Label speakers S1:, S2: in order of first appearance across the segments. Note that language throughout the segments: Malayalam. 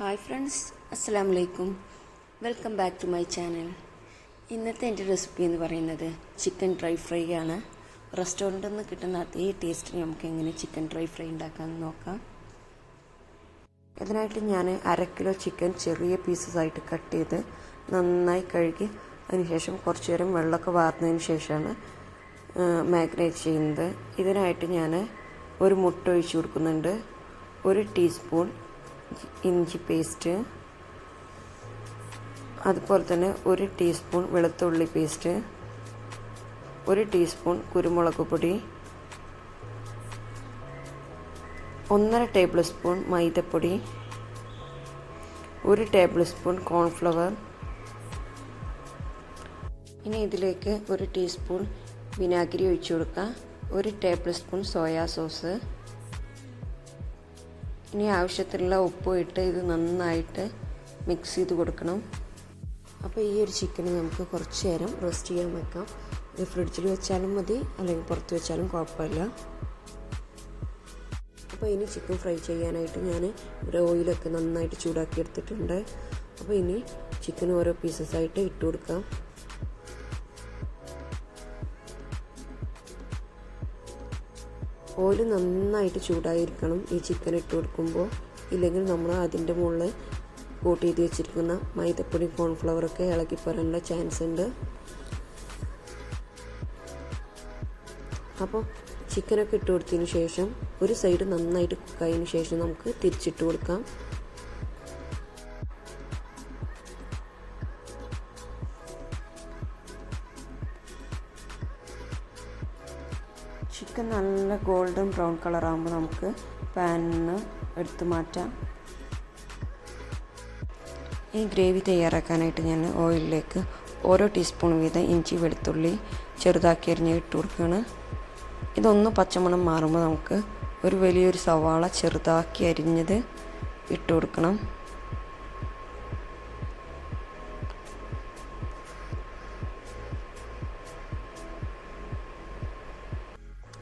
S1: ഹായ് ഫ്രണ്ട്സ്, അസ്സലാമു അലൈക്കും. Welcome back to my channel. ഇന്നത്തെ എൻ്റെ റെസിപ്പി എന്ന് പറയുന്നത് ചിക്കൻ ഡ്രൈ ഫ്രൈ ആണ്. റെസ്റ്റോറൻറ്റിൽ നിന്ന് കിട്ടുന്ന അതേ ടേസ്റ്റിൽ നമുക്ക് എങ്ങനെ ചിക്കൻ ഡ്രൈ ഫ്രൈ ഉണ്ടാക്കാമെന്ന് നോക്കാം. ഇതിനായിട്ട് ഞാൻ 1/2 കിലോ ചിക്കൻ ചെറിയ പീസസ് ആയിട്ട് കട്ട് ചെയ്ത് നന്നായി കഴുകി അതിനുശേഷം കുറച്ച് നേരം വെള്ളമൊക്കെ വാർന്നതിന് ശേഷമാണ് മാഗ്നേറ്റ് ചെയ്യുന്നത്. ഇതിനായിട്ട് ഞാൻ ഒരു മുട്ട ഒഴിച്ച് കൊടുക്കുന്നുണ്ട്, 1 ടീസ്പൂൺ ഇഞ്ചി പേസ്റ്റ്, അതുപോലെ തന്നെ 1 ടീസ്പൂൺ വെളുത്തുള്ളി പേസ്റ്റ്, 1 ടീസ്പൂൺ കുരുമുളക് പൊടി, 1.5 ടേബിൾ സ്പൂൺ മൈദപ്പൊടി, 1 ടേബിൾ സ്പൂൺ കോൺഫ്ലവർ. ഇനി ഇതിലേക്ക് 1 ടീസ്പൂൺ വിനാഗിരി ഒഴിച്ചു കൊടുക്കുക, 1 ടേബിൾ സ്പൂൺ സോയാ സോസ്. ഇനി ആവശ്യത്തിനുള്ള ഉപ്പ് ഇട്ട് ഇത് നന്നായിട്ട് മിക്സ് ചെയ്ത് കൊടുക്കണം. അപ്പോൾ ഈ ഒരു ചിക്കന് നമുക്ക് കുറച്ച് നേരം റെസ്റ്റ് ചെയ്യാൻ വെക്കാം. ഇത് ഫ്രിഡ്ജിൽ വെച്ചാലും മതി, അല്ലെങ്കിൽ പുറത്ത് വെച്ചാലും കുഴപ്പമില്ല. അപ്പോൾ ഇനി ചിക്കൻ ഫ്രൈ ചെയ്യാനായിട്ട് ഞാൻ ഇവിടെ ഓയിലൊക്കെ നന്നായിട്ട് ചൂടാക്കി എടുത്തിട്ടുണ്ട്. അപ്പോൾ ഇനി ചിക്കൻ ഓരോ പീസസ് ആയിട്ട് ഇട്ട് കൊടുക്കാം. ഓയിൽ നന്നായിട്ട് ചൂടായിരിക്കണം ഈ ചിക്കൻ ഇട്ട് കൊടുക്കുമ്പോൾ, ഇല്ലെങ്കിൽ നമ്മൾ അതിൻ്റെ മുകളിൽ കോട്ട് ചെയ്ത് വെച്ചിരിക്കുന്ന മൈദപ്പൊടി കോൺഫ്ലവറൊക്കെ ഇളക്കി പോരാനുള്ള ചാൻസ് ഉണ്ട്. അപ്പോൾ ചിക്കനൊക്കെ ഇട്ട് കൊടുത്തതിന് ശേഷം ഒരു സൈഡ് നന്നായിട്ട് കുക്കായതിന് ശേഷം നമുക്ക് തിരിച്ചിട്ട് കൊടുക്കാം. ചിക്കൻ നല്ല ഗോൾഡൻ ബ്രൗൺ കളറാകുമ്പോൾ നമുക്ക് പാനിൽ നിന്ന് എടുത്ത് മാറ്റാം. ഈ ഗ്രേവി തയ്യാറാക്കാനായിട്ട് ഞാൻ ഓയിലിലേക്ക് ഓരോ ടീസ്പൂൺ വീതം ഇഞ്ചി വെളുത്തുള്ളി ചെറുതാക്കി അരിഞ്ഞ് ഇട്ട് കൊടുക്കുകയാണ്. ഇതൊന്ന് പച്ചമണം മാറുമ്പോൾ നമുക്ക് ഒരു വലിയൊരു സവാള ചെറുതാക്കി അരിഞ്ഞത് ഇട്ട് കൊടുക്കണം.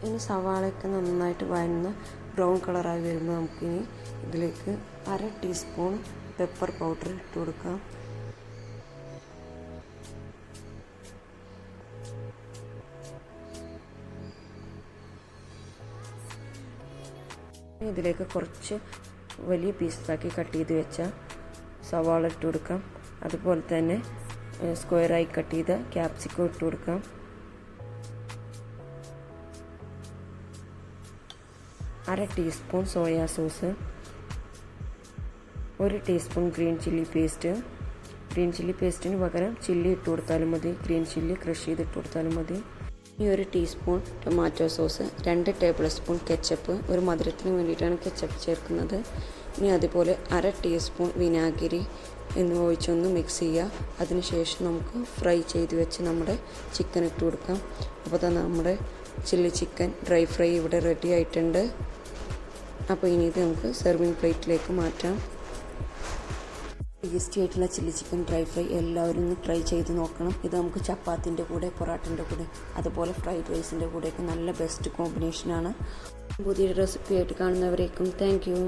S1: ഇനി സവാളയൊക്കെ നന്നായിട്ട് വഴന്ന് ബ്രൗൺ കളറായി വരുമ്പോൾ നമുക്കിനി ഇതിലേക്ക് 1/2 ടീസ്പൂൺ പെപ്പർ പൗഡർ ഇട്ട് കൊടുക്കാം. ഇതിലേക്ക് കുറച്ച് വലിയ പീസാക്കി കട്ട് ചെയ്ത് വെച്ച സവാള ഇട്ട് കൊടുക്കാം. അതുപോലെ തന്നെ സ്ക്വയറായി കട്ട് ചെയ്ത ക്യാപ്സിക്കം ഇട്ട് കൊടുക്കാം. അര teaspoon soya sauce, 1 teaspoon green chilli paste. Green chilli പേസ്റ്റിന് പകരം ചില്ലി ഇട്ട് കൊടുത്താലും മതി, ഗ്രീൻ ചില്ലി ക്രഷ് ചെയ്തിട്ട് കൊടുത്താലും മതി. ഇനി 1 teaspoon tomato sauce, 2 table spoon ketchup, ഒരു മധുരത്തിന് വേണ്ടിയിട്ടാണ് കെച്ചപ്പ് ചേർക്കുന്നത്. ഇനി അതുപോലെ 1/2 ടീസ്പൂൺ വിനാഗിരി എന്നിവ ഒഴിച്ചൊന്ന് മിക്സ് ചെയ്യുക. അതിനുശേഷം നമുക്ക് ഫ്രൈ ചെയ്ത് വെച്ച് നമ്മുടെ ചിക്കൻ ഇട്ട് കൊടുക്കാം. അപ്പോൾ തന്നെ നമ്മുടെ ചില്ലി ചിക്കൻ ഡ്രൈ ഫ്രൈ ഇവിടെ റെഡി ആയിട്ടുണ്ട്. അപ്പോൾ ഇനി ഇത് നമുക്ക് സെർവിങ് പ്ലേറ്റിലേക്ക് മാറ്റാം. ടേസ്റ്റി ആയിട്ടുള്ള ചില്ലി ചിക്കൻ ഡ്രൈ ഫ്രൈ എല്ലാവരും ഒന്ന് ട്രൈ ചെയ്ത് നോക്കണം. ഇത് നമുക്ക് ചപ്പാത്തിൻ്റെ കൂടെ, പൊറാട്ടൻ്റെ കൂടെ, അതുപോലെ ഫ്രൈഡ് റൈസിൻ്റെ കൂടെയൊക്കെ നല്ല ബെസ്റ്റ് കോമ്പിനേഷനാണ്. പുതിയൊരു റെസിപ്പി ആയിട്ട് കാണുന്നവരേക്കും താങ്ക് യു.